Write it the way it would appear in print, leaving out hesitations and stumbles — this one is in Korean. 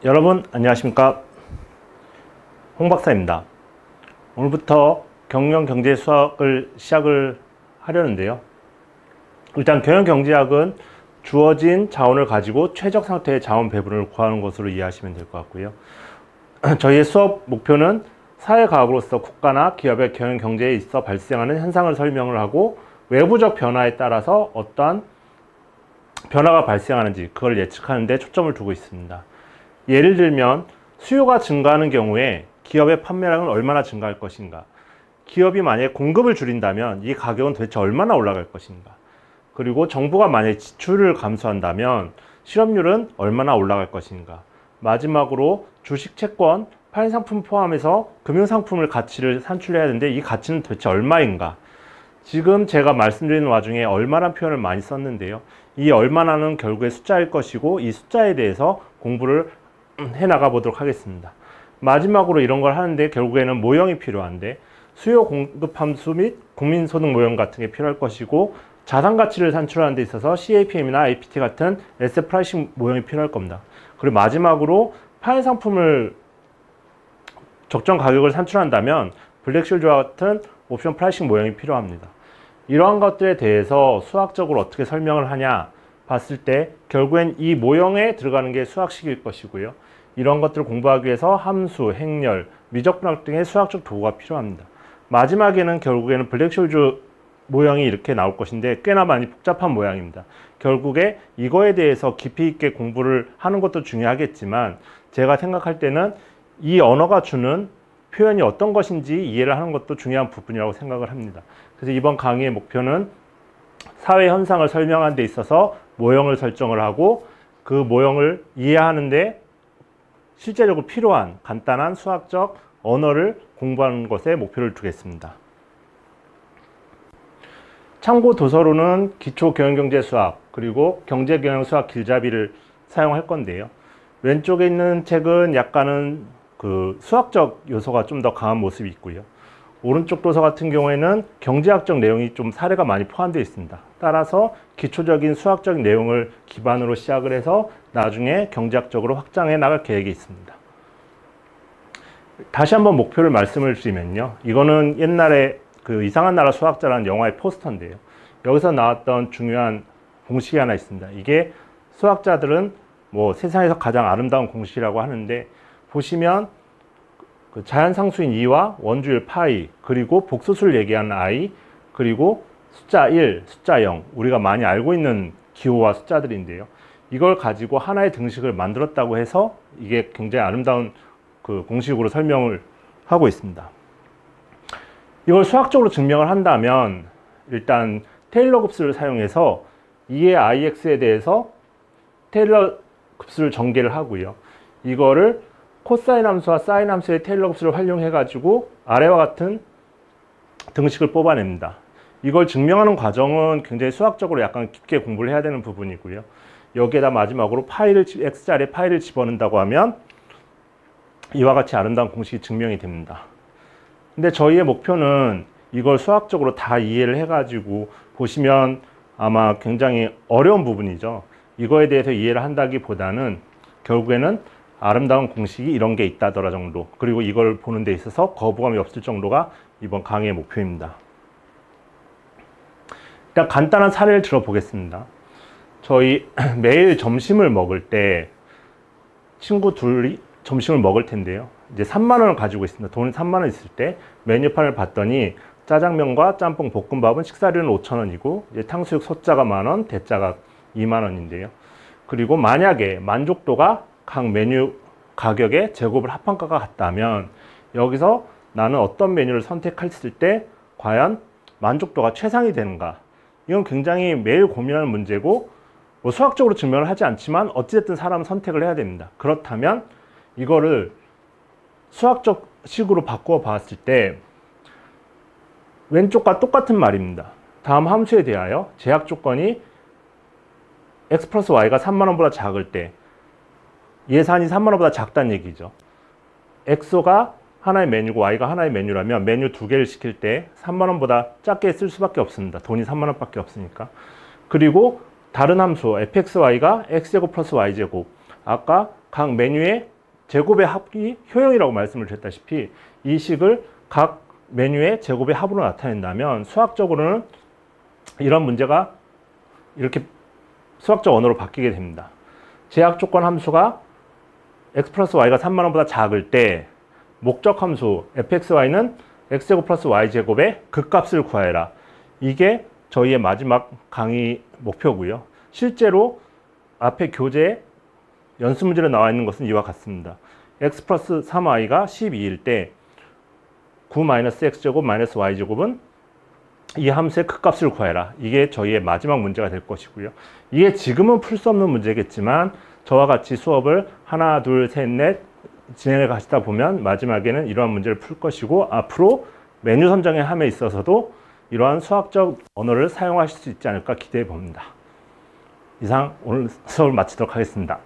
여러분 안녕하십니까, 홍 박사입니다. 오늘부터 경영 경제 수학을 시작을 하려는데요. 일단 경영 경제학은 주어진 자원을 가지고 최적 상태의 자원 배분을 구하는 것으로 이해하시면 될 것 같고요. 저희의 수업 목표는 사회과학으로서 국가나 기업의 경영 경제에 있어 발생하는 현상을 설명을 하고 외부적 변화에 따라서 어떠한 변화가 발생하는지 그걸 예측하는 데 초점을 두고 있습니다. 예를 들면 수요가 증가하는 경우에 기업의 판매량은 얼마나 증가할 것인가, 기업이 만약에 공급을 줄인다면 이 가격은 도대체 얼마나 올라갈 것인가, 그리고 정부가 만약에 지출을 감소한다면 실업률은 얼마나 올라갈 것인가, 마지막으로 주식, 채권, 파생상품 포함해서 금융상품을 가치를 산출해야 하는데 이 가치는 도대체 얼마인가. 지금 제가 말씀드리는 와중에 얼마란 표현을 많이 썼는데요. 이 얼마나는 결국에 숫자일 것이고 이 숫자에 대해서 공부를 해나가 보도록 하겠습니다. 마지막으로 이런 걸 하는데 결국에는 모형이 필요한데 수요 공급 함수 및 국민소득 모형 같은 게 필요할 것이고 자산 가치를 산출하는 데 있어서 CAPM이나 APT 같은 에셋 프라이싱 모형이 필요할 겁니다. 그리고 마지막으로 파생 상품을 적정 가격을 산출한다면 블랙쉔 조합 같은 옵션 프라이싱 모형이 필요합니다. 이러한 것들에 대해서 수학적으로 어떻게 설명을 하냐 봤을 때 결국엔 이 모형에 들어가는 게 수학식일 것이고요. 이런 것들을 공부하기 위해서 함수, 행렬, 미적분학 등의 수학적 도구가 필요합니다. 마지막에는 결국에는 블랙쇼즈 모형이 이렇게 나올 것인데 꽤나 많이 복잡한 모양입니다. 결국에 이거에 대해서 깊이 있게 공부를 하는 것도 중요하겠지만 제가 생각할 때는 이 언어가 주는 표현이 어떤 것인지 이해를 하는 것도 중요한 부분이라고 생각을 합니다. 그래서 이번 강의의 목표는 사회 현상을 설명하는 데 있어서 모형을 설정을 하고 그 모형을 이해하는데 실제적으로 필요한 간단한 수학적 언어를 공부하는 것에 목표를 두겠습니다. 참고 도서로는 기초 경영경제 수학 그리고 경제경영수학 길잡이를 사용할 건데요. 왼쪽에 있는 책은 약간은 그 수학적 요소가 좀 더 강한 모습이 있고요. 오른쪽 도서 같은 경우에는 경제학적 내용이 좀 사례가 많이 포함되어 있습니다. 따라서 기초적인 수학적인 내용을 기반으로 시작을 해서 나중에 경제학적으로 확장해 나갈 계획이 있습니다. 다시 한번 목표를 말씀을 드리면요. 이거는 옛날에 그 이상한 나라 수학자라는 영화의 포스터인데요. 여기서 나왔던 중요한 공식이 하나 있습니다. 이게 수학자들은 뭐 세상에서 가장 아름다운 공식이라고 하는데 보시면 그 자연상수인 2와 원주율 파이, 그리고 복소수를 얘기하는 i, 그리고 숫자 1, 숫자 0, 우리가 많이 알고 있는 기호와 숫자들인데요. 이걸 가지고 하나의 등식을 만들었다고 해서 이게 굉장히 아름다운 그 공식으로 설명을 하고 있습니다. 이걸 수학적으로 증명을 한다면 일단 테일러 급수를 사용해서 2의 ix에 대해서 테일러 급수를 전개를 하고요. 이거를 코사인 함수와 사인 함수의 테일러 급수를 활용해 가지고 아래와 같은 등식을 뽑아냅니다. 이걸 증명하는 과정은 굉장히 수학적으로 약간 깊게 공부를 해야 되는 부분이고요. 여기에다 마지막으로 파이를 x자리에 파이를 집어넣는다고 하면 이와 같이 아름다운 공식이 증명이 됩니다. 근데 저희의 목표는 이걸 수학적으로 다 이해를 해 가지고 보시면 아마 굉장히 어려운 부분이죠. 이거에 대해서 이해를 한다기보다는 결국에는 아름다운 공식이 이런 게 있다더라 정도, 그리고 이걸 보는 데 있어서 거부감이 없을 정도가 이번 강의의 목표입니다. 일단 간단한 사례를 들어보겠습니다. 저희 매일 점심을 먹을 때 친구 둘이 점심을 먹을 텐데요. 이제 3만 원을 가지고 있습니다. 돈이 3만 원 있을 때 메뉴판을 봤더니 짜장면과 짬뽕 볶음밥은 식사료는 5천 원이고 이제 탕수육 소짜가 만 원, 대짜가 2만 원인데요. 그리고 만약에 만족도가 각 메뉴 가격의 제곱을 합한가가 같다면 여기서 나는 어떤 메뉴를 선택했을 때 과연 만족도가 최상이 되는가, 이건 굉장히 매일 고민하는 문제고 뭐 수학적으로 증명을 하지 않지만 어찌됐든 사람은 선택을 해야 됩니다. 그렇다면 이거를 수학적 식으로 바꾸어 봤을 때 왼쪽과 똑같은 말입니다. 다음 함수에 대하여 제약 조건이 x 플러스 y가 3만 원보다 작을 때 예산이 3만 원보다 작다는 얘기죠. x가 하나의 메뉴고 y가 하나의 메뉴라면 메뉴 두 개를 시킬 때 3만 원보다 작게 쓸 수밖에 없습니다. 돈이 3만 원밖에 없으니까. 그리고 다른 함수 fxy가 x제곱 플러스 y제곱, 아까 각 메뉴의 제곱의 합이 효용이라고 말씀을 드렸다시피 이 식을 각 메뉴의 제곱의 합으로 나타낸다면 수학적으로는 이런 문제가 이렇게 수학적 언어로 바뀌게 됩니다. 제약 조건 함수가 x 플러스 y가 3만원보다 작을 때 목적 함수 fxy는 x제곱 플러스 y제곱의 극값을 구하여라. 이게 저희의 마지막 강의 목표고요. 실제로 앞에 교재 연습 문제로 나와 있는 것은 이와 같습니다. x 플러스 3y가 12일 때 9-x제곱 마이너스 y제곱은 이 함수의 극값을 구해라. 이게 저희의 마지막 문제가 될 것이고요. 이게 지금은 풀 수 없는 문제겠지만 저와 같이 수업을 하나, 둘, 셋, 넷 진행해 가시다 보면 마지막에는 이러한 문제를 풀 것이고 앞으로 메뉴 선정의 함에 있어서도 이러한 수학적 언어를 사용하실 수 있지 않을까 기대해 봅니다. 이상 오늘 수업을 마치도록 하겠습니다.